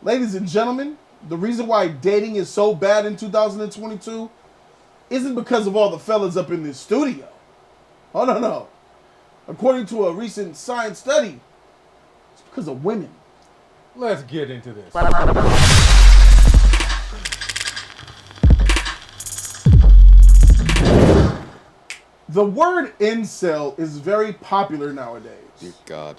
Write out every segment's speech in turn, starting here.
Ladies and gentlemen, the reason why dating is so bad in 2022 isn't because of all the fellas up in this studio. Oh, no. According to a recent science study, it's because of women. Let's get into this. The word incel is very popular nowadays. Dear God.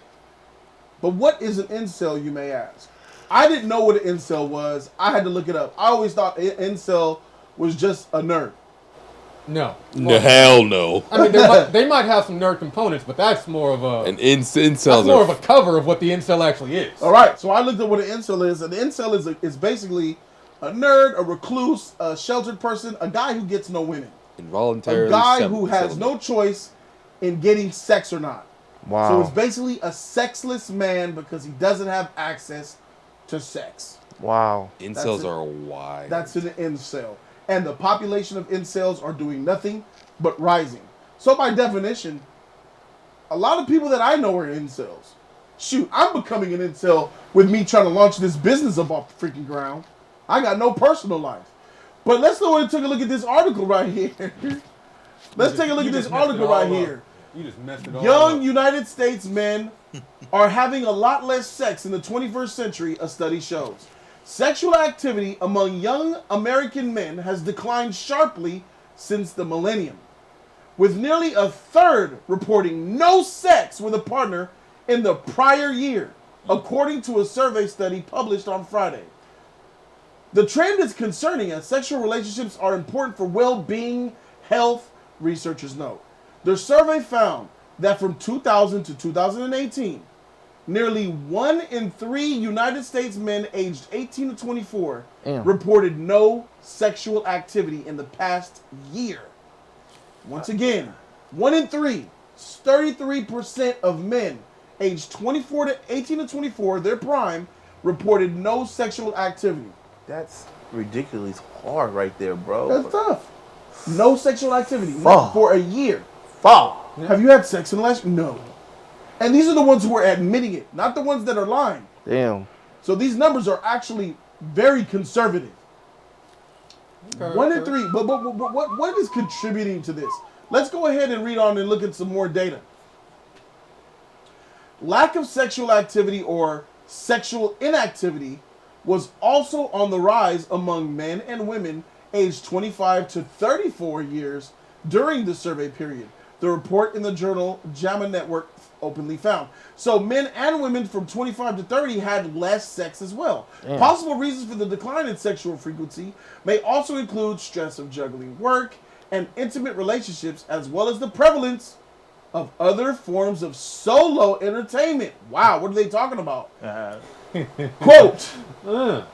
But what is an incel, you may ask? I didn't know what an incel was. I had to look it up. I always thought an incel was just a nerd. No. No, hell no. I mean, they might have some nerd components, but that's more of a incels more of a cover of what the incel actually is. All right, so I looked at what an incel is. An incel is basically a nerd, a recluse, a sheltered person, a guy who gets no women. Involuntarily. A guy who has no choice in getting sex or not. Wow. So it's basically a sexless man because he doesn't have access to sex. Wow. Incels are wild. That's an incel. And the population of incels are doing nothing but rising. So by definition, a lot of people that I know are incels. Shoot, I'm becoming an incel with me trying to launch this business up off the freaking ground. I got no personal life. But let's go and take a look at this article right here. Let's take a look at this article right here. You just messed it all Young up. United States men are having a lot less sex in the 21st century, a study shows. Sexual activity among young American men has declined sharply since the millennium, with nearly a third reporting no sex with a partner in the prior year, according to a survey study published on Friday. The trend is concerning as sexual relationships are important for well-being, health, researchers note. Their survey found that from 2000 to 2018, nearly 1 in 3 United States men aged 18 to 24 reported no sexual activity in the past year. Once again, 1 in 3, 33% of men aged 18 to 24, their prime, reported no sexual activity. That's ridiculously hard right there, bro. That's tough. No sexual activity for a year. Fuck. Have you had sex in the last? No. And these are the ones who are admitting it, not the ones that are lying. Damn. So these numbers are actually very conservative. Okay, 1 in 3. But what is contributing to this? Let's go ahead and read on and look at some more data. Lack of sexual activity or sexual inactivity was also on the rise among men and women aged 25 to 34 years during the survey period. The report in the journal JAMA Network openly found. So men and women from 25 to 30 had less sex as well. Damn. Possible reasons for the decline in sexual frequency may also include stress of juggling work and intimate relationships, as well as the prevalence of other forms of solo entertainment. Wow, what are they talking about? Quote,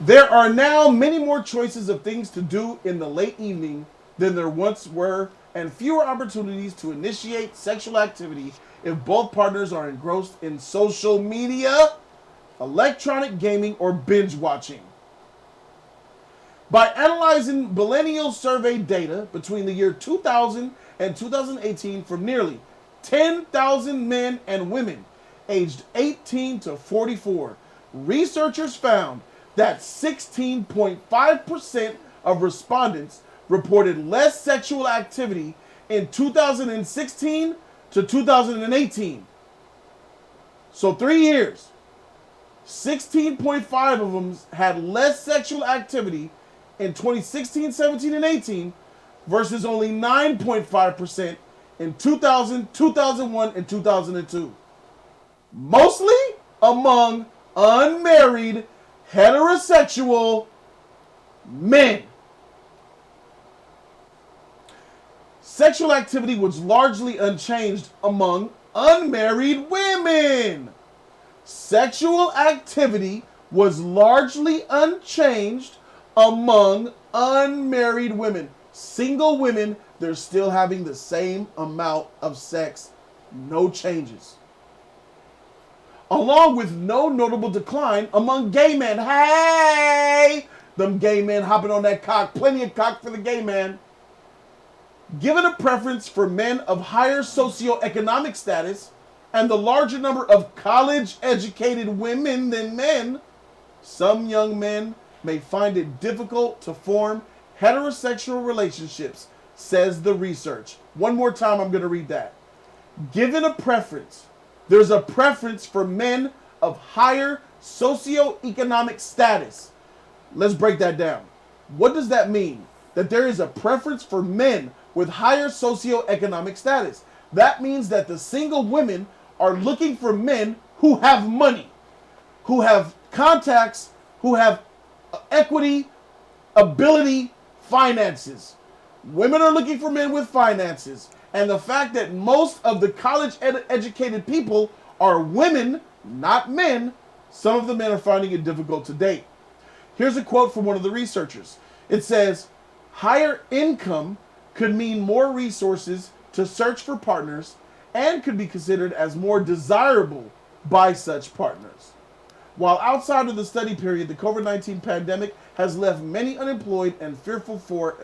there are now many more choices of things to do in the late evening than there once were, and fewer opportunities to initiate sexual activity if both partners are engrossed in social media, electronic gaming, or binge watching. By analyzing millennial survey data between the year 2000 and 2018 from nearly 10,000 men and women aged 18 to 44, researchers found that 16.5% of respondents reported less sexual activity in 2016 to 2018. So 3 years. 16.5 of them had less sexual activity in 2016, 17, and 18 versus only 9.5% in 2000, 2001, and 2002. Mostly among unmarried heterosexual men. Sexual activity was largely unchanged among unmarried women. Sexual activity was largely unchanged among unmarried women. Single women, they're still having the same amount of sex, no changes. Along with no notable decline among gay men. Hey! Them gay men hopping on that cock. Plenty of cock for the gay man. Given a preference for men of higher socioeconomic status and the larger number of college-educated women than men, some young men may find it difficult to form heterosexual relationships, says the research. One more time, I'm going to read that. Given a preference, there's a preference for men of higher socioeconomic status. Let's break that down. What does that mean? That there is a preference for men with higher socioeconomic status. That means that the single women are looking for men who have money, who have contacts, who have equity, ability, finances. Women are looking for men with finances. And the fact that most of the college-educated people are women, not men, some of the men are finding it difficult to date. Here's a quote from one of the researchers. It says, higher income could mean more resources to search for partners and could be considered as more desirable by such partners. While outside of the study period, the COVID-19 pandemic has left many unemployed and fearful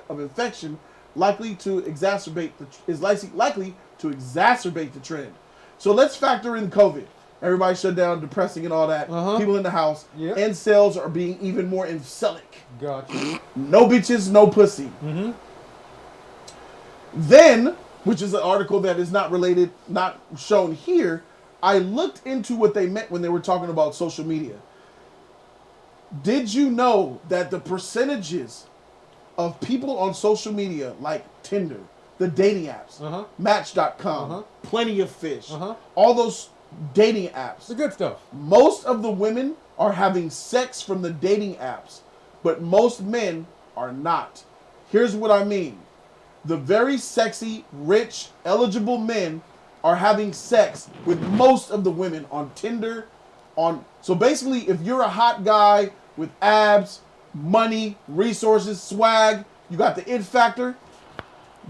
of infection, likely to exacerbate the trend. So let's factor in COVID. Everybody shut down, depressing and all that. People in the house. Yep. Incels are being even more incelic. Gotcha. No bitches, no pussy. Then, which is an article that is not related, not shown here, I looked into what they meant when they were talking about social media. Did you know that the percentages of people on social media like Tinder, the dating apps, Match.com, Plenty of Fish, all those dating apps, The good stuff. most of the women are having sex from the dating apps, but most men are not. Here's what I mean. The very sexy, rich, eligible men are having sex with most of the women on Tinder. So basically, if you're a hot guy with abs, money, resources, swag, you got the it factor,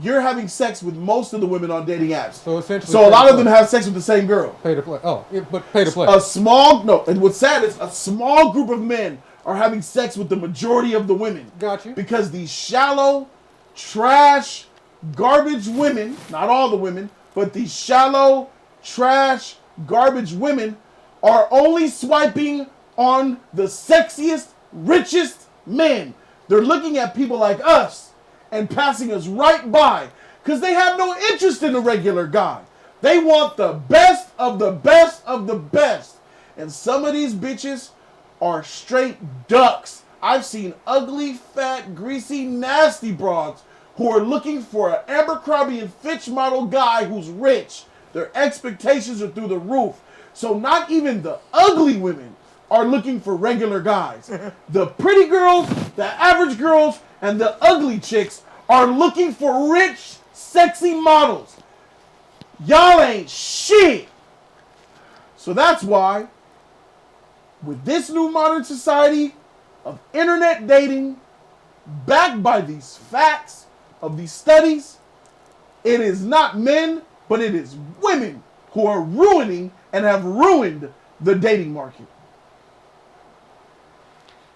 you're having sex with most of the women on dating apps. So essentially, So a lot of them have sex with the same girl. pay to play. Oh, yeah, but pay to play. And what's sad is a small group of men are having sex with the majority of the women. Got you. Because these shallow, trash, garbage women, not all the women, but these shallow, trash, garbage women are only swiping on the sexiest, richest men. They're looking at people like us and passing us right by because they have no interest in a regular guy. They want the best of the best of the best. And some of these bitches are straight ducks. I've seen ugly, fat, greasy, nasty broads who are looking for an Abercrombie and Fitch model guy who's rich. Their expectations are through the roof. So not even the ugly women are looking for regular guys. The pretty girls, the average girls, and the ugly chicks are looking for rich, sexy models. Y'all ain't shit. So that's why, with this new modern society of internet dating, backed by these facts of these studies, it is not men, but it is women who are ruining and have ruined the dating market.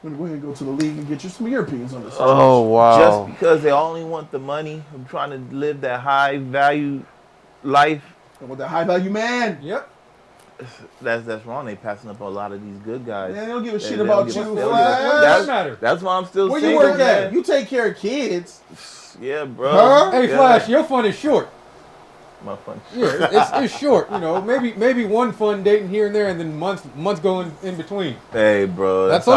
I'm going to go ahead and go to the league and get you some Europeans on this. Oh, wow. Just because they only want the money, I'm trying to live that high value life. With the high value man. Yep. That's wrong. They passing up a lot of these good guys. Man, they don't give a They- shit they about don't you. give a- Flash. What does that matter? That's why I'm still Where single, you work at? man. You take care of kids. Yeah, bro. Huh? Hey, Yeah. Flash, your fun is short. My fun. Yeah, it's short. You know, maybe one fun dating here and there, and then months going in between. Hey, bro. That's how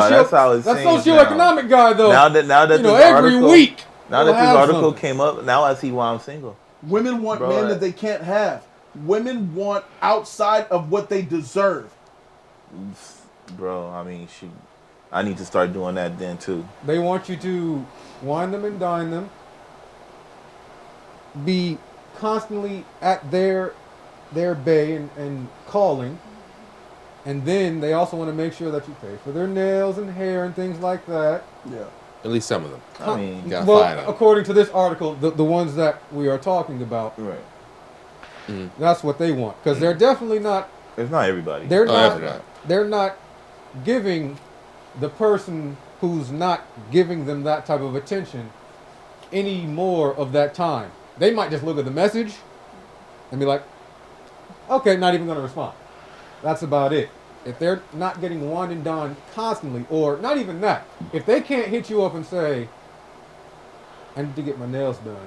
it that's seems socioeconomic guy though. Now that you know, this every article, week. Now we'll that this have article something. came up, now I see why I'm single. Women want Bro, men that they can't have. Women want outside of what they deserve. Bro, I mean, I need to start doing that then too. They want you to wine them and dine them. Be constantly at their bay and calling. And then they also want to make sure that you pay for their nails and hair and things like that. Yeah. At least some of them. I mean, Gotta Well, find 'em. according to this article, the ones that we are talking about, right. that's what they want. Because they're definitely not. It's not everybody. They're Oh, not. definitely not. They're not giving the person who's not giving them that type of attention any more of that time. They might just look at the message and be like, "Okay, not even going to respond." That's about it. if they're not getting wine and dine constantly, or not even that, if they can't hit you up and say, I need to get my nails done.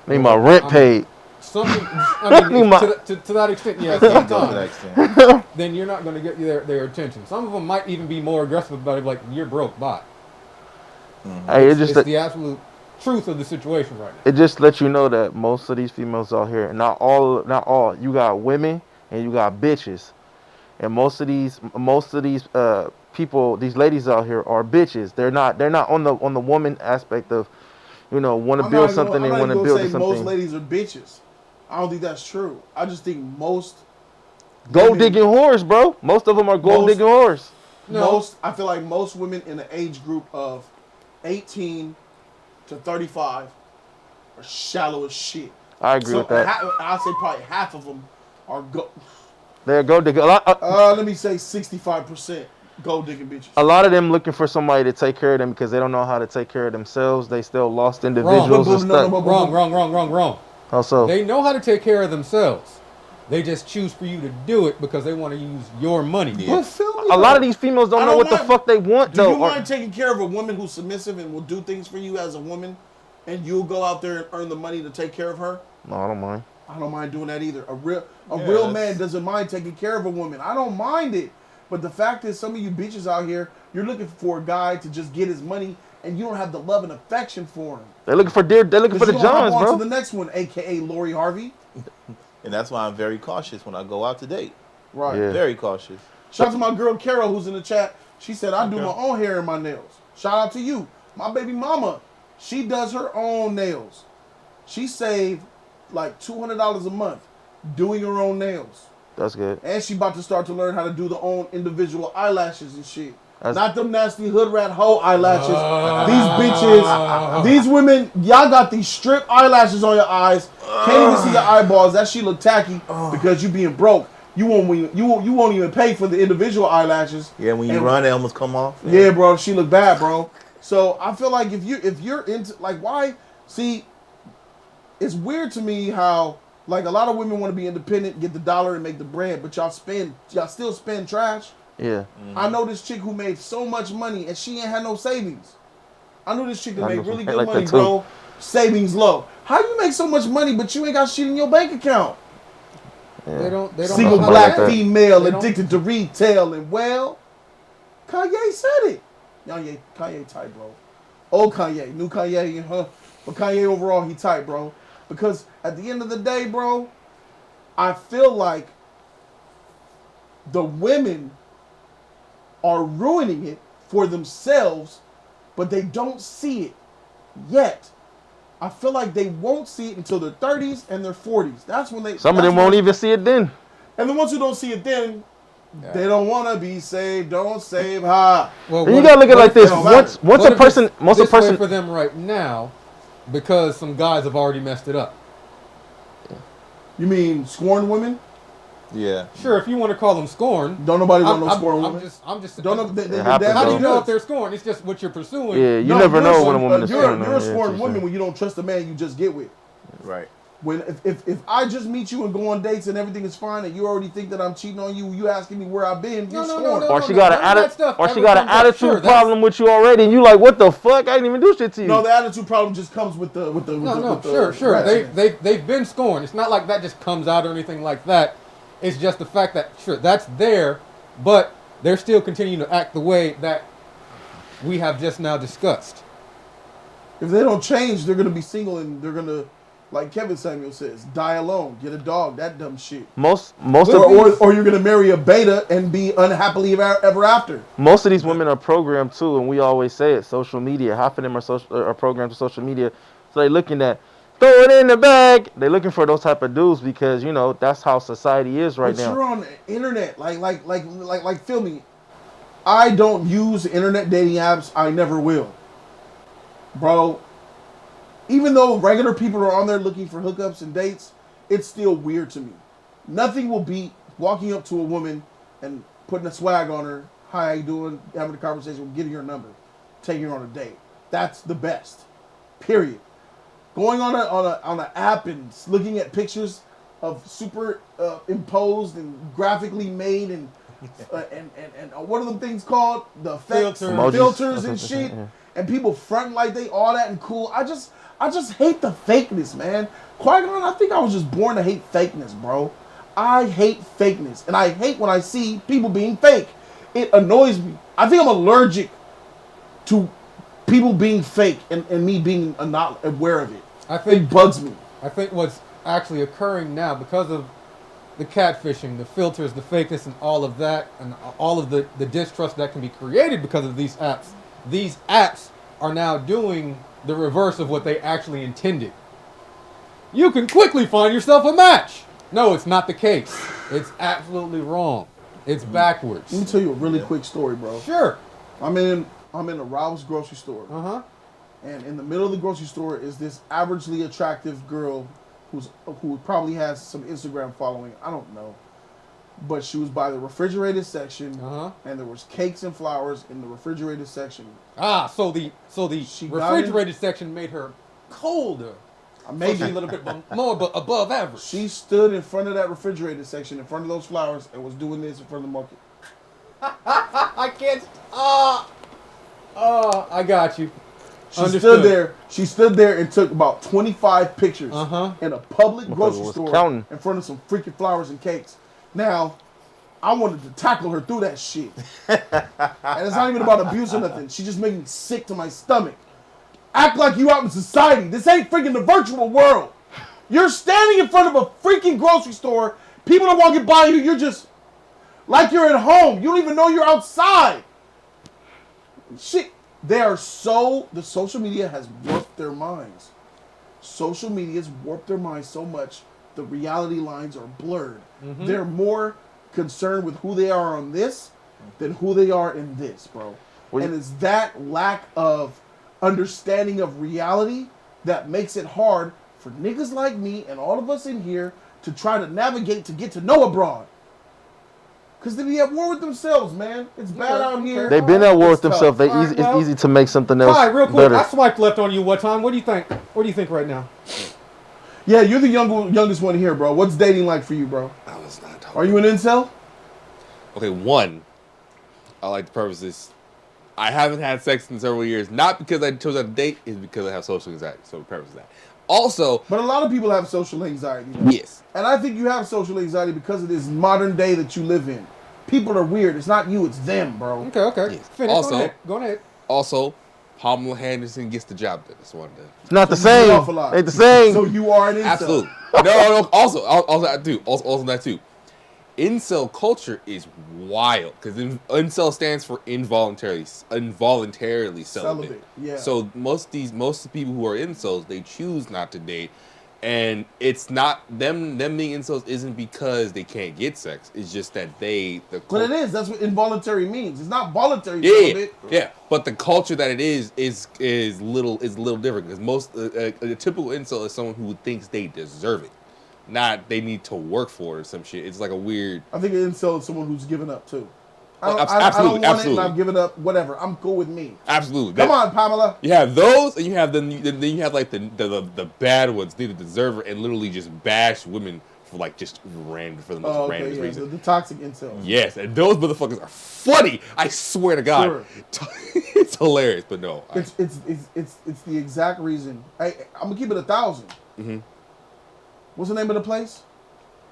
Need my rent paid. Something, I mean, to that extent, yeah, Go to that sometimes, extent. then you're not going to get their attention. Some of them might even be more aggressive about it, like, you're broke, bye. Hey, It's the absolute truth of the situation right now. It just lets you know that most of these females out here, not all, you got women and you got bitches, and most of these people, these ladies out here are bitches. They're not on the woman aspect of, want to build something and want to build something. Most ladies are bitches. I don't think that's true. I just think most Gold digging whores, bro. Most of them are gold digging whores. I feel like most women in the age group of 18 to 35 are shallow as shit. I agree with that. I'd say probably half of them are They're gold digging. let me say 65% gold digging bitches. A lot of them looking for somebody to take care of them because they don't know how to take care of themselves. They still lost individuals. Wrong. How so? They know how to take care of themselves. They just choose for you to do it because they want to use your money. Yeah. A lot of these females don't know what the fuck they want, though. Do you mind taking care of a woman who's submissive and will do things for you as a woman, and you'll go out there and earn the money to take care of her? No, I don't mind. I don't mind doing that either. A real man doesn't mind taking care of a woman. I don't mind it. But the fact is, some of you bitches out here, you're looking for a guy to just get his money, and you don't have the love and affection for him. They're looking for the Johns, bro. On to the next one, aka Lori Harvey. And that's why I'm very cautious when I go out to date. Right. Yeah. Very cautious. Shout out to my girl Carol who's in the chat. She said, I do my own hair and my nails. Shout out to you. My baby mama, she does her own nails. She saved like $200 a month doing her own nails. That's good. And she about to start to learn how to do the own individual eyelashes and shit. Not them nasty hood rat hoe eyelashes. These bitches, these women, y'all got these strip eyelashes on your eyes. Can't even see your eyeballs. That shit look tacky because you being broke. You won't even pay for the individual eyelashes. Yeah, when you run, they almost come off. Yeah, bro, she look bad, bro. So I feel like if you're into, like, why? See, it's weird to me how, like, a lot of women want to be independent, get the dollar and make the bread, but y'all still spend trash. Yeah. I know this chick who made so much money and she ain't had no savings. I know this chick that made really good money, bro. Savings low. How you make so much money but you ain't got shit in your bank account? Yeah. They don't Single black female addicted to retail and Kanye said it. Kanye tight, bro. Old Kanye, new Kanye, but Kanye overall he tight, bro. Because at the end of the day, bro, I feel like the women are ruining it for themselves, but they don't see it yet. I feel like they won't see it until their 30s and their 40s. That's when they. Some of them won't even see it then. And the ones who don't see it then, they don't want to be saved. Don't save ha. Well, you gotta look at it like this. Once a person for them right now, because some guys have already messed it up. You mean scorned women? Yeah. Sure, if you want to call them scorned. Don't nobody want no scorned women. I'm just. Don't know. How do you know if they're scorned? It's just what you're pursuing. Yeah, you never know when a woman is scorned. You're a scorned woman when you don't trust the man you just get with. Right. When if I just meet you and go on dates and everything is fine and you already think that I'm cheating on you, you asking me where I've been, you're scorned. Or she got an attitude problem with you already, and you like, what the fuck? I didn't even do shit to you. No, the attitude problem just comes with the sure. They've been scorned. It's not like that just comes out or anything like that. It's just the fact that, sure, that's there, but they're still continuing to act the way that we have just now discussed. If they don't change, they're going to be single and they're going to, like Kevin Samuel says, die alone, get a dog, that dumb shit. Or you're going to marry a beta and be unhappily ever after. Most of these women are programmed too, and we always say it, social media. Half of them are programmed to social media. So they're looking at, throw it in the bag. They're looking for those type of dudes because, that's how society is right now. But you're on the internet. Like, feel me. I don't use internet dating apps. I never will. Bro, even though regular people are on there looking for hookups and dates, it's still weird to me. Nothing will beat walking up to a woman and putting a swag on her. Hi, how you doing? Having a conversation, getting her number, taking her on a date. That's the best. Period. Going on an app and looking at pictures of super imposed and graphically made and and what are them things called? The effects, Filters. filters and Emojis. shit. Yeah. And people fronting like they all that and cool. I just hate the fakeness, man. Qui-Gon, I think I was just born to hate fakeness, bro. I hate fakeness, and I hate when I see people being fake. It annoys me. I think I'm allergic to people being fake and me being not aware of it. It bugs me. I think what's actually occurring now, because of the catfishing, the filters, the fakeness, and all of that, and all of the distrust that can be created because of these apps are now doing the reverse of what they actually intended. You can quickly find yourself a match. No, it's not the case. It's absolutely wrong. It's backwards. Let me tell you a really quick story, bro. Sure. I'm in a Ralph's grocery store. Uh-huh. And in the middle of the grocery store is this averagely attractive girl who probably has some Instagram following. I don't know. But she was by the refrigerated section, and there was cakes and flowers in the refrigerated section. So the refrigerated section made her colder. Maybe So she's a little bit more above average. She stood in front of that refrigerated section, in front of those flowers, and was doing this in front of the market. I can't. I got you. She stood there and took about 25 pictures in a public grocery store in front of some freaking flowers and cakes. Now, I wanted to tackle her through that shit. And it's not even about abuse or nothing. She just made me sick to my stomach. Act like you out in society. This ain't freaking the virtual world. You're standing in front of a freaking grocery store. People are walking by you. You're just like you're at home. You don't even know you're outside. Shit. The social media has warped their minds. Social media's warped their minds so much, the reality lines are blurred. Mm-hmm. They're more concerned with who they are on this than who they are in this, bro. And it's that lack of understanding of reality that makes it hard for niggas like me and all of us in here to try to navigate to get to know abroad. Because they be at war with themselves, man. It's bad out here. They've been at war with themselves. It's easy to make something else real quick. better. I swiped left on you one time. What do you think? What do you think right now? Yeah, you're the youngest one here, bro. What's dating like for you, bro? I was not talking. Are you an incel? Okay, one, I like the purposes. I haven't had sex in several years, not because I chose that date, it's because I have social anxiety. So the purpose of that. Also, but a lot of people have social anxiety. Though. Yes. And I think you have social anxiety because of this modern day that you live in. People are weird. It's not you, it's them, bro. Okay. Yes. Finish. Also, go ahead. Also, Pamela Henderson gets the job done. That's one thing. It's not the same. Ain't the same. So you are an incel. Absolutely. No. Also that too. Incel culture is wild because incel stands for involuntarily celibate. Yeah. So most of the people who are incels, they choose not to date, and it's not them being incels isn't because they can't get sex. It's just that but it is. That's what involuntary means. It's not voluntary. Celibate. Yeah. But the culture that it is a little different because most a typical incel is someone who thinks they deserve it. Not they need to work for it or some shit. It's like a weird. I think an incel is someone who's given up too. I don't Absolutely. want it and I've given up. Whatever. I'm cool with me. Absolutely. Come on, Pamela. You have those, and you have then you have like the bad ones, they the deserver, and literally just bash women for like just random for the most random reason. The toxic incel. Yes, and those motherfuckers are funny. I swear to God, it's hilarious. But no, it's the exact reason. I'm gonna keep it 1,000. Mm-hmm. What's the name of the place?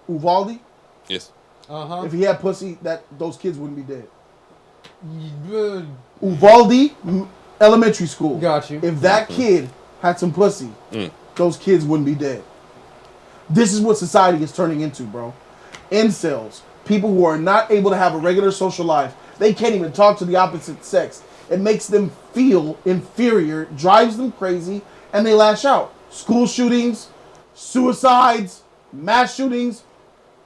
Uvalde? Yes. If he had pussy, those kids wouldn't be dead. Uvalde Elementary School. Got you. If that kid had some pussy, those kids wouldn't be dead. This is what society is turning into, bro. Incels. People who are not able to have a regular social life. They can't even talk to the opposite sex. It makes them feel inferior, drives them crazy, and they lash out. School shootings, suicides, mass shootings,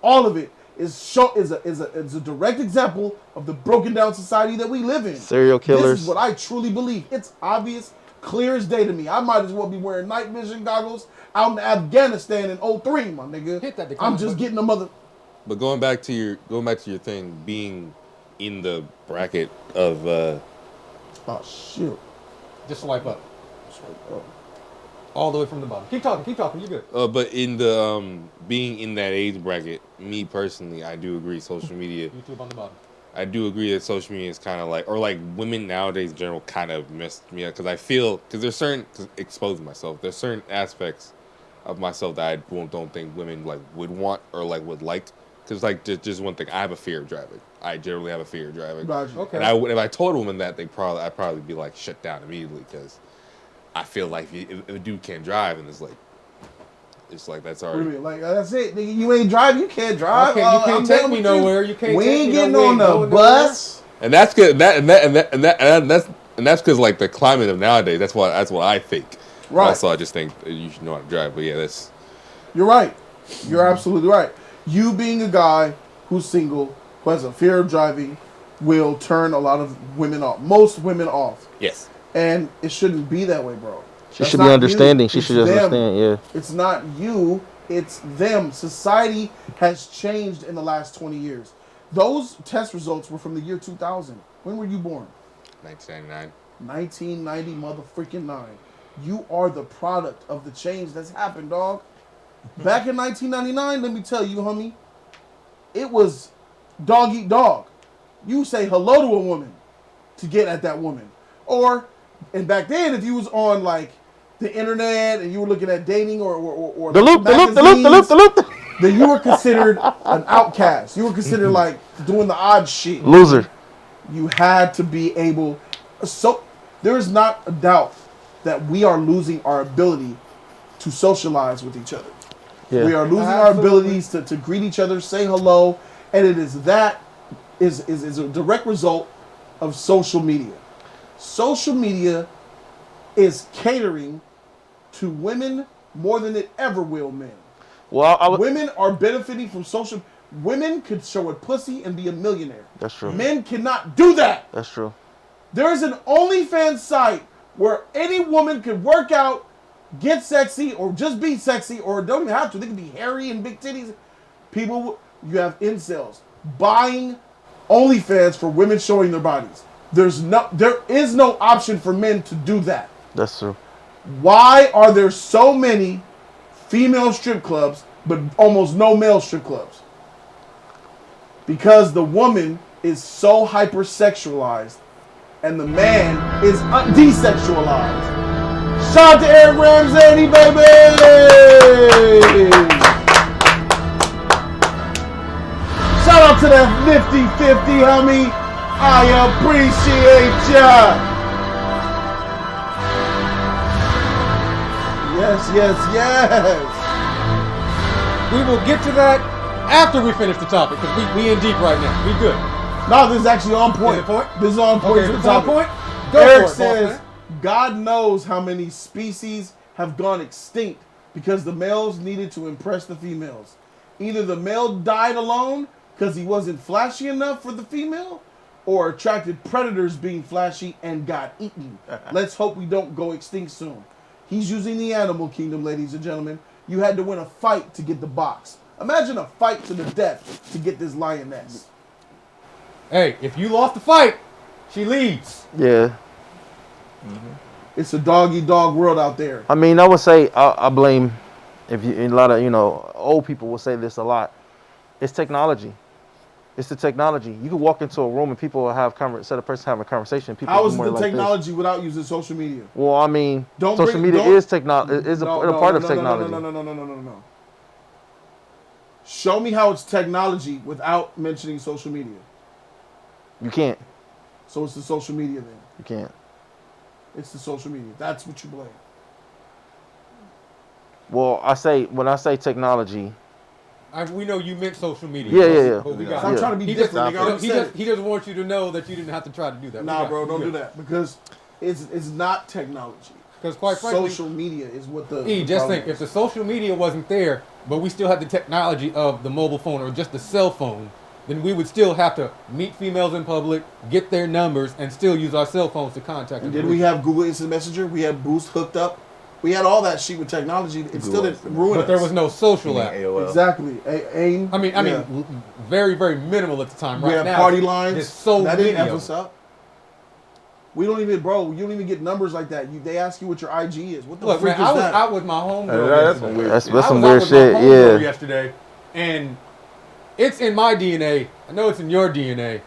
all of it is a direct example of the broken down society that we live in. Serial killers. This is what I truly believe. It's obvious, clear as day to me. I might as well be wearing night vision goggles out in Afghanistan in 03, my nigga. Hit that I'm just getting a mother. But going back to your thing, being in the bracket of oh shit. Just swipe up. All the way from the bottom. Keep talking, you're good. But in the being in that age bracket, me personally, I do agree social media. YouTube on the bottom. I do agree that social media is kind of like, or like women nowadays in general kind of messed me up because I feel, because there's certain, cause exposing myself, there's certain aspects of myself that I don't think women like would want or like would like. Because like just one thing, I have a fear of driving. I generally have a fear of driving. Gotcha. Okay. And if I told a woman that, I'd probably be like shut down immediately because I feel like if a dude can't drive and it's like that's What do you already. mean? Like that's it, nigga. You ain't driving. You can't drive. You can't take me nowhere. You can't. We take ain't me getting nowhere. on We ain't the going bus. And that's good. That's because like the climate of nowadays. That's what I think. Right. Also, I just think you should know how to drive. But yeah, that's. You're right. You're absolutely right. You being a guy who's single, who has a fear of driving, will turn a lot of women off. Most women off. Yes. And it shouldn't be that way, bro. She should be understanding. She should them. understand. Yeah. It's not you. It's them. Society has changed in the last 20 years. Those test results were from the year 2000. When were you born? 1999. 1990 motherfucking 9. You are the product of the change that's happened, dog. Back in 1999, let me tell you, homie, it was dog eat dog. You say hello to a woman to get at that woman. And back then, if you was on like the internet and you were looking at dating or The loop. then you were considered an outcast. You were considered like doing the odd shit. Loser. You had to be able. So there is not a doubt that we are losing our ability to socialize with each other. Yeah. We are losing our abilities to greet each other, say hello, and it is a direct result of social media. Social media is catering to women more than it ever will men. Well, Women are benefiting from social. Women could show a pussy and be a millionaire. That's true. Men cannot do that. That's true. There is an OnlyFans site where any woman could work out, get sexy, or just be sexy, or don't even have to. They can be hairy and big titties. You have incels buying OnlyFans for women showing their bodies. There is no option for men to do that. That's true. Why are there so many female strip clubs, but almost no male strip clubs? Because the woman is so hypersexualized and the man is desexualized. Shout out to Eric Ramsey, baby! Shout out to that nifty 50, homie. I appreciate ya. Yes. We will get to that after we finish the topic because we in deep right now. We good. No, this is actually on point. Is it point? This is on point Okay, for the it's on topic. point. Go Eric for it, says, boss man. God knows how many species have gone extinct because the males needed to impress the females. Either the male died alone because he wasn't flashy enough for the female, or attracted predators being flashy and got eaten. Let's hope we don't go extinct soon. He's using the animal kingdom, ladies and gentlemen. You had to win a fight to get the box. Imagine a fight to the death to get this lioness. Hey, if you lost the fight, she leaves. Yeah. It's a dog-eat-dog world out there. I mean, I would say I blame, a lot of old people will say this a lot. It's technology. It's the technology. You can walk into a room and people will have instead of person having a conversation. People How do is more the like technology without using social media? Well, I mean, Don't social bring- media don't- is technology. Is a part of technology. No. Show me how it's technology without mentioning social media. You can't. So it's the social media then. You can't. It's the social media. That's what you blame. Well, when I say technology. We know you meant social media. Yeah. But we So got I'm it. trying to be He different. just- nigga. I already said it. He doesn't want you to know that you didn't have to try to do that. Nah, bro, don't do that because it's not technology. Because quite frankly, social media is what the just problem think, if the social media wasn't there, but we still had the technology of the mobile phone or just the cell phone, then we would still have to meet females in public, get their numbers, and still use our cell phones to contact them. Did we have Google Instant Messenger? We had Boost hooked up. We had all that shit with technology. It still didn't ruin But us. there was no social app. AOL. Exactly. I mean, very, very minimal at the time. we Right have now, party lines. It's so that didn't video. F us up. We don't even, bro. You don't even get numbers like that. They ask you what your IG is. What the Look, freak man, is I was that? out with my homegirl. That's yesterday. weird. That's shit. some I was weird out with shit. my homegirl Yeah. yesterday, and it's in my DNA. I know it's in your DNA.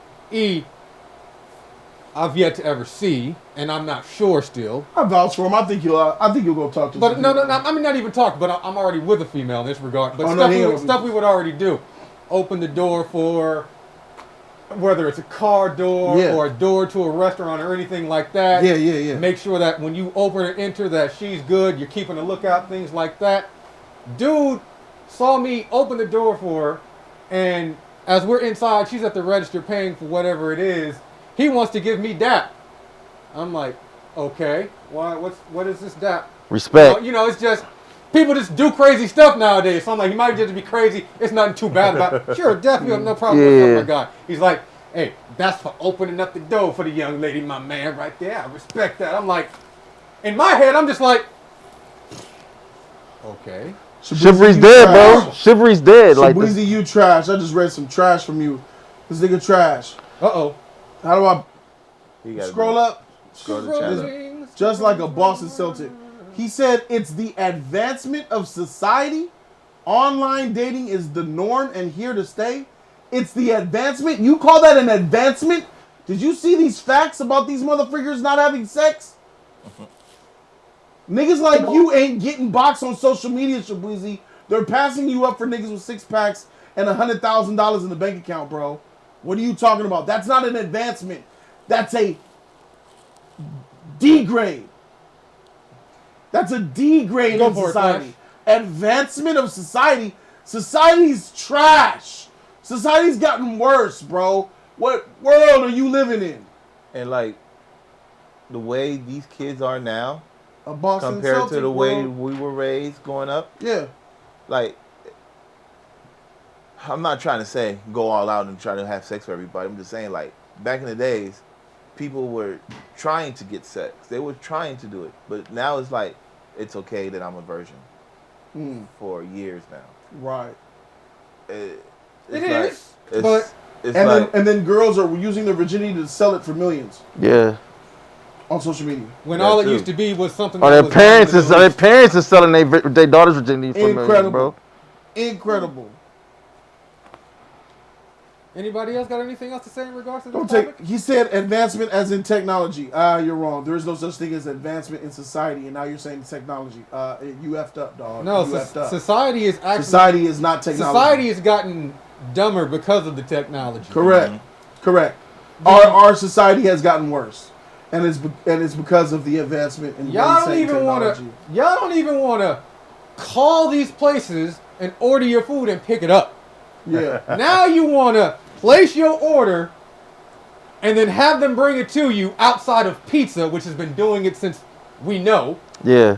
I've yet to ever see, and I'm not sure still. I vouch for him. I think you'll go talk to. But no. I mean, not even talk. But I'm already with a female in this regard. But Oh, stuff we would already do. Open the door for, whether it's a car door or a door to a restaurant or anything like that. Yeah. Make sure that when you open and enter that she's good. You're keeping a lookout. Things like that. Dude saw me open the door for her, and as we're inside, she's at the register paying for whatever it is. He wants to give me dap. I'm like, okay, why? What is this dap? Respect. You know, it's just people just do crazy stuff nowadays. So I'm like, you might just be crazy. It's nothing too bad about it. Sure, dap, you have no problem with something like that. He's like, hey, that's for opening up the door for the young lady, my man, right there. I respect that. I'm like, in my head, I'm just like, okay. Chivalry's dead, bro. Chivalry's dead. Like Shabuzi, you trash. I just read some trash from you. This nigga trash. Uh-oh. How do I You gotta scroll up? Scroll the channel. Just like a Boston Celtic. He said it's the advancement of society. Online dating is the norm and here to stay. It's the advancement. You call that an advancement? Did you see these facts about these motherfuckers not having sex? Niggas like you ain't getting boxed on social media, Shabuzi. They're passing you up for niggas with 6-packs and $100,000 in the bank account, bro. What are you talking about? That's not an advancement. That's a degrade. That's a degrade in society. Advancement of society. Society's trash. Society's gotten worse, bro. What world are you living in? And like the way these kids are now, A Boston compared Celtic to the way world. we were raised growing up, Yeah. like I'm not trying to say go all out and try to have sex with everybody. I'm just saying, like, back in the days, people were trying to get sex. They were trying to do it. But now it's like, it's okay that I'm a virgin for years now. Right. It like, is. But it's And like, then girls are using their virginity to sell it for millions yeah. on social media. when Yeah, all it too. used to be was something Or that their was parents done in is the their Middle parents is selling their daughters virginity for millions, Incredible. bro. Incredible. East. Anybody else got anything else to say in regards to this Don't topic? take. He said advancement as in technology. You're wrong. There is no such thing as advancement in society, and now you're saying technology. You effed up, dog. No, you effed up. society is actually Society is not technology. society has gotten dumber because of the technology. Correct. Correct. Our society has gotten worse, and it's because of the advancement in Y'all don't insane even want technology. to. Y'all don't even want to call these places and order your food and pick it up. Yeah. Now you want to place your order and then have them bring it to you outside of pizza, which has been doing it since we know. Yeah.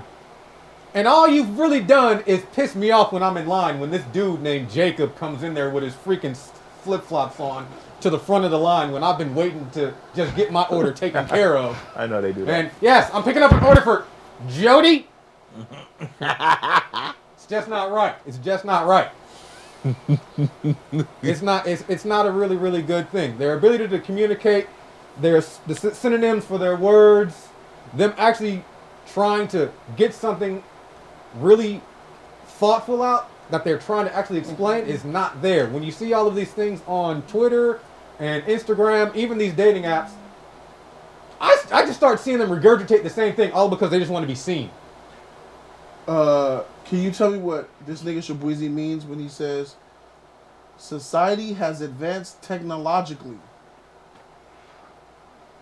And all you've really done is piss me off when I'm in line, when this dude named Jacob comes in there with his freaking flip-flops on to the front of the line when I've been waiting to just get my order taken care of. I know they do that. And yes, I'm picking up an order for Jody. It's just not right. It's just not right. It's not a really good thing. Their ability to communicate, there's the synonyms for their words, them actually trying to get something really thoughtful out that they're trying to actually explain is not there. When you see all of these things on Twitter and Instagram, even these dating apps, I just start seeing them regurgitate the same thing all because they just want to be seen. Can you tell me what this nigga Shabuzi means when he says society has advanced technologically?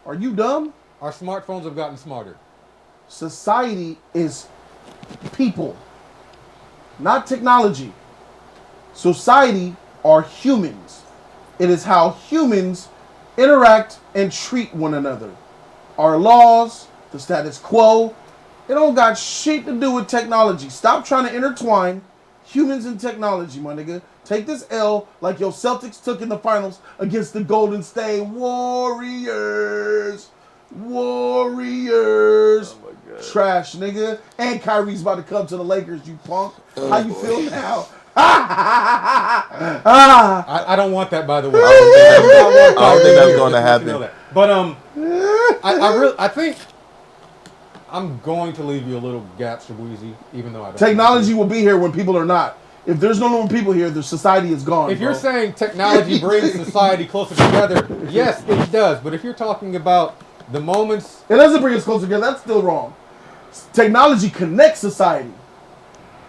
Are you dumb? Our smartphones have gotten smarter. Society is people, not technology. Society are humans. It is how humans interact and treat one another. Our laws, the status quo, it don't got shit to do with technology. Stop trying to intertwine humans and technology, my nigga. Take this L like your Celtics took in the finals against the Golden State Warriors. Warriors. Oh my God. Trash, nigga. And Kyrie's about to come to the Lakers, you punk. How you feel now? Ah. I don't want that, by the way. I don't think that's going to happen. But I think I'm going to leave you a little gap, Shabuzi, even though I don't. Technology will be here when people are not. If there's no normal people here, the society is gone. If you're saying technology brings society closer together, yes, it does. But if you're talking about the moments... It doesn't bring us closer together. That's still wrong. Technology connects society.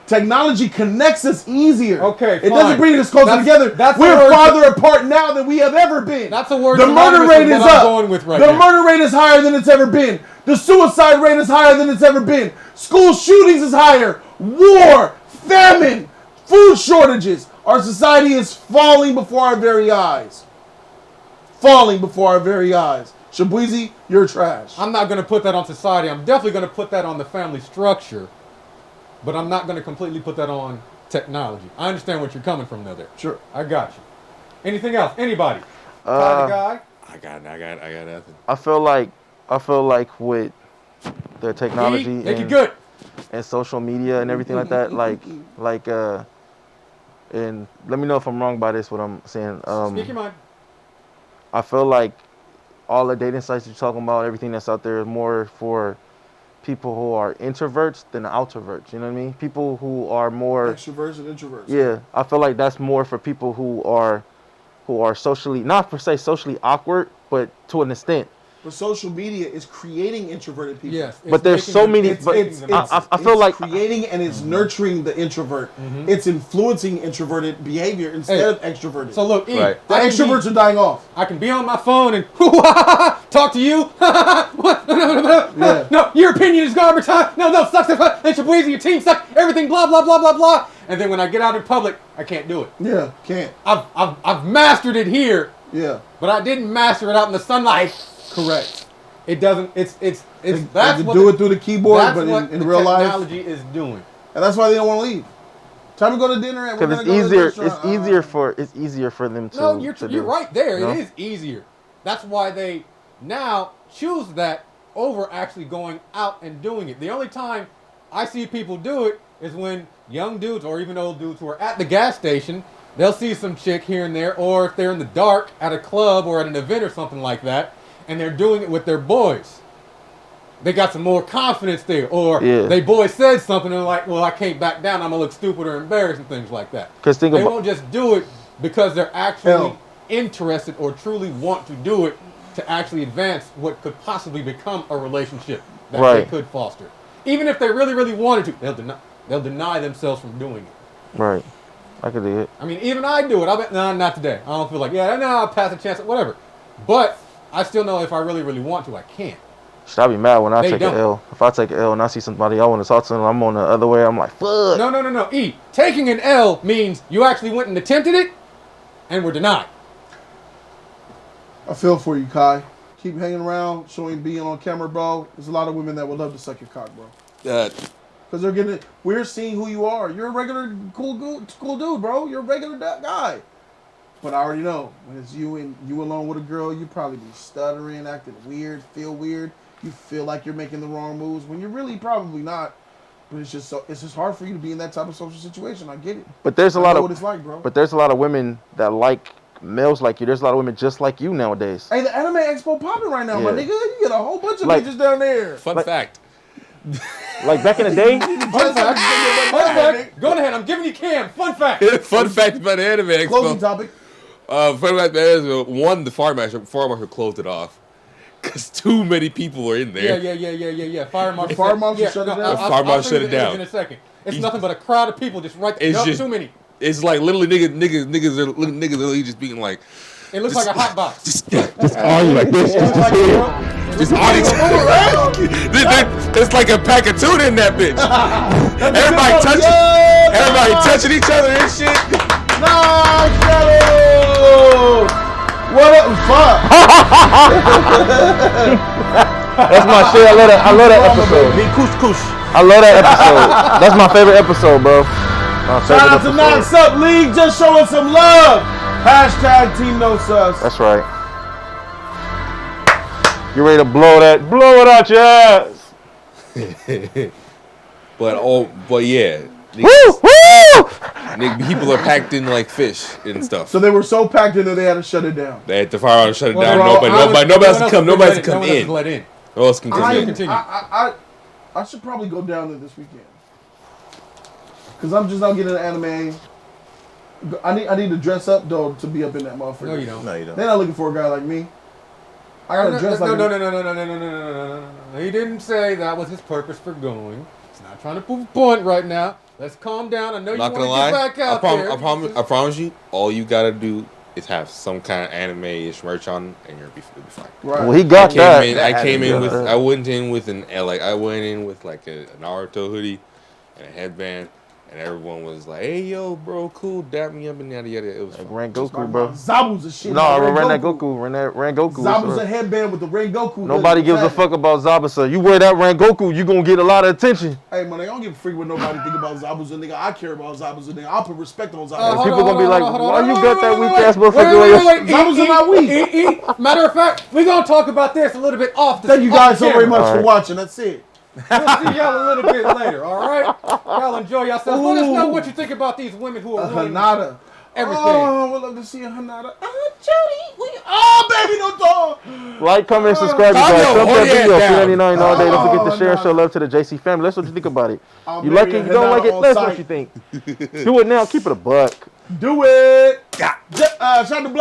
Technology connects us easier. Okay, It doesn't bring us closer together. We're farther apart now than we have ever been. That's a word. The murder rate is up. Going with right the now. murder rate is higher than it's ever been. The suicide rate is higher than it's ever been. School shootings is higher. War, famine, food shortages. Our society is falling before our very eyes. Falling before our very eyes. Shabuizi, you're trash. I'm not going to put that on society. I'm definitely going to put that on the family structure. But I'm not going to completely put that on technology. I understand what you're coming from there. Sure. I got you. Anything else? Anybody? Guy? I got nothing. I feel like with the technology and social media and everything like that, and let me know if I'm wrong by this, what I'm saying. Speak your mind. I feel like all the dating sites you're talking about, everything that's out there is more for people who are introverts than outroverts. You know what I mean? People who are more extroverts and introverts. Yeah, I feel like that's more for people who are socially, not per se socially awkward, but to an extent. But social media is creating introverted people. Yes, but there's so many. I feel like creating and it's nurturing the introvert. It's influencing introverted behavior instead of extroverted. So look, the extroverts are dying off. I can be on my phone and talk to you. No, your opinion is garbage. Huh? No, sucks. And Shabuizi, your team sucks. Everything, blah blah blah blah blah. And then when I get out in public, I can't do it. Yeah, can't. I've mastered it here. Yeah, but I didn't master it out in the sunlight. Correct. It doesn't. It's. That's what do it through the keyboard, but in real life, technology is doing. And that's why they don't want to leave. Time to go to dinner. Because it's easier. It's easier for them to. No, you're right there. It is easier. That's why they now choose that over actually going out and doing it. The only time I see people do it is when young dudes or even old dudes who are at the gas station. They'll see some chick here and there, or if they're in the dark at a club or at an event or something like that, and they're doing it with their boys. They got some more confidence there, or they boys said something and they're like, well, I can't back down. I'm gonna look stupid or embarrassed and things like that. They won't just do it because they're actually interested or truly want to do it to actually advance what could possibly become a relationship that they could foster. Even if they really, really wanted to, they'll deny themselves from doing it. Right. I could do it. I mean, even I do it. I'll bet, no, not today. I don't feel like, I'll pass a chance, whatever. But I still know if I really, really want to, I can. Should I be mad when I take an L? If I take an L and I see somebody I want to talk to them, I'm on the other way, I'm like, fuck. No. Taking an L means you actually went and attempted it and were denied. I feel for you, Kai. Keep hanging around, being on camera, bro. There's a lot of women that would love to suck your cock, bro. Because they're getting it. We're seeing who you are. You're a regular cool dude, bro. You're a regular guy. But I already know when it's you and you alone with a girl, you probably be stuttering, acting weird, feel weird. You feel like you're making the wrong moves when you're really probably not. But it's just hard for you to be in that type of social situation. I get it. But there's a lot of what it's like, bro. But there's a lot of women that like males like you. There's a lot of women just like you nowadays. Hey, the anime expo popping right now, my nigga. You get a whole bunch of bitches down there. Fun fact. Like back in the day. Fun fact. Go ahead. I'm giving you Cam. Fun fact. Fun fact about the anime expo. Closing topic. Fun fact about one, the fire marshal closed it off because too many people were in there. Yeah. Fire marshal shut it down. Fire marshal shut it down in a second. It's nothing but a crowd of people just right there. It's just too many. It's like literally niggas are literally just being like. It looks like a hot box. Just argue like this. Just argue. It's like a pack of tuna in that bitch. Everybody touching each other and shit. Nah, Shadow! What up? Fuck! That's my shit. I love that episode. I love that episode. That's my favorite episode, bro. Shout out to Knox Up League, just showing some love. Hashtag Team No Sus. That's right. You ready to blow it out your ass? but yeah. Woo! People are packed in like fish and stuff. So they were so packed in that they had to shut it down. They had to fire on and shut it down. Nobody else can come. Nobody else can come in. Who else can continue? I should probably go down there this weekend. Because I'm just not getting an anime. I need to dress up, though, to be up in that motherfucker. No, you don't. No, you don't. They're not looking for a guy like me. I gotta dress like No. He didn't say that was his purpose for going. He's not trying to prove a point right now. Let's calm down. I know you Not want to gonna get lie. back out there. I promise you, all you gotta do is have some kind of anime-ish merch on, and you'll be fine. Right. Well, he got that. I came in with. that. I went in with I went in with like a Naruto hoodie and a headband, and everyone was like, "Hey, yo, bro, cool, dap me up and yada yada." It was Like fun. Ren Goku, bro. Zabu's a shit. No, like Ren Goku. Zabu's a headband with the Ren Goku. Nobody gives a fuck about Zabuza. You wear that Ren Goku, you gonna get a lot of attention. Hey, man, I don't give a freak what nobody think about Zabuza, nigga. I care about Zabuza, nigga. I'll put respect on Zabuza. People gonna be like, why you got that weak ass motherfucker on your Zabuza not weak. Matter of fact, we're going to talk about this a little bit off the Thank you guys so very camera. much for watching. That's it. We'll see y'all a little bit later, all right? Y'all enjoy yourselves. Let us know what you think about these women who are ruining Hanada. everything. Oh, we'd love to see a Hanada. Jody. Baby, no dog. Like, comment, subscribe, you Calm guys. your Thumbs up horny ass video, down. $3.99 all day. Don't forget to Oh, share and no. show love to the JC family. That's what you think about it. I'll You like marry it, a you don't like Hanada it, on that's what sight. you think. Do it now, keep it a buck. Do it. Shout out to Black.